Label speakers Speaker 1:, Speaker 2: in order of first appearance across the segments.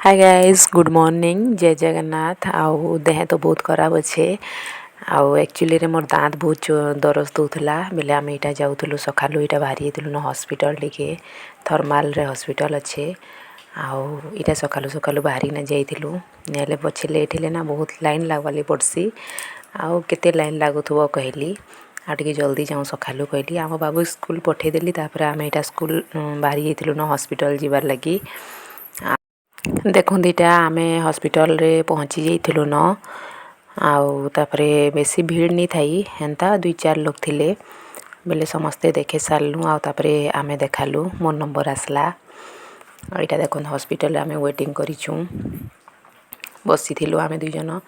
Speaker 1: Hi guys good morning जय जगन्नाथ आउ देह तो बहुत खराब अच्छे आउ एक्चुअली रे मोर दांत बहुत दरज दूला बेले आम यहाँ जाऊँ सकालू यहाँ बाहरी ना हॉस्पिटल टिके थर्माल रे हॉस्पिटल अच्छे आउ यहाँ सकालू सकालू बाहरी ना जाइलु नेले पछे लेट हेले ना बहुत लाइन लागवाली पड़सी आउ केते लाइन लागुथबो कहली आ टिके जल्दी जाऊँ सकालू कहली आम बाबू स्कूल पठेदेली तापर आम यहाँ स्कूल बाहरी जाइलु ना हॉस्पिटल जीवार लगी देखुन दीटा आमे हॉस्पिटल रे पहुँची जाइलु न आउ तापरे बेसी भीड़ नहीं थाई हेन्ता 2-4 लोग थिले बेले समस्ते देखे सारलु आउ तापरे आमे देखालु मोर नंबर आसला यहाँ देखुन हॉस्पिटल आमे वेटिंग करिछु बसी थिलु आमे दुई जन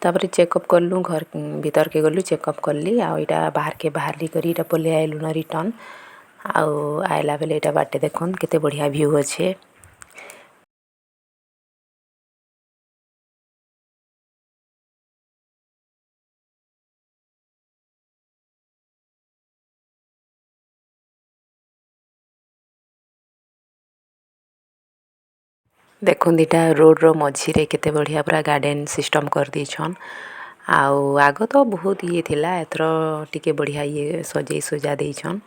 Speaker 1: तापरे चेकअप करलु घर भीतर के गलु चेकअप करली आउ यहाँ बाहर के बाहरली करी यहाँ पले आइलु न रिटर्न आउ आइला बेले यहाँ बाटे देखुन केते बढ़िया व्यू अच्छे देखुन दीटा रोड रो मझी रे केते बढ़िया पूरा गार्डन सिस्टम कर देछन आउ आग तो बहुत ये थिला एथरो टिके बढ़िया ये सजे सजा देछन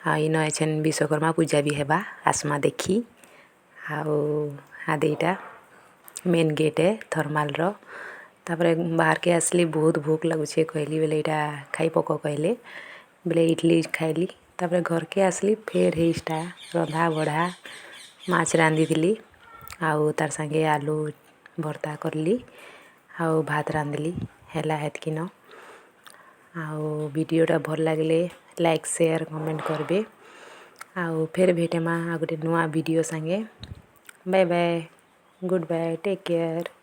Speaker 1: आ इन एछन विश्वकर्मा पूजा भी हेबा आसमा देखी आउ आदेटा मेन गेट है थर्माल रो तापरे बाहर के आसली बहुत भूख लगुछे कहली बेले यहाँ खाई पक कहले बेले इडली खाइली तापरे घर के आसली फेर हेस्टा रंधा बढ़ा माछ रांधी दिली आउ तार संगे आलू भर्ता करली आउ भात रांधली हैला हेतकी न आउ वीडियोटा भल लागले लाइक शेयर कमेंट करबे आउ फेर भेटेमा आ गोटे नुआ वीडियो संगे bye bye goodbye take care.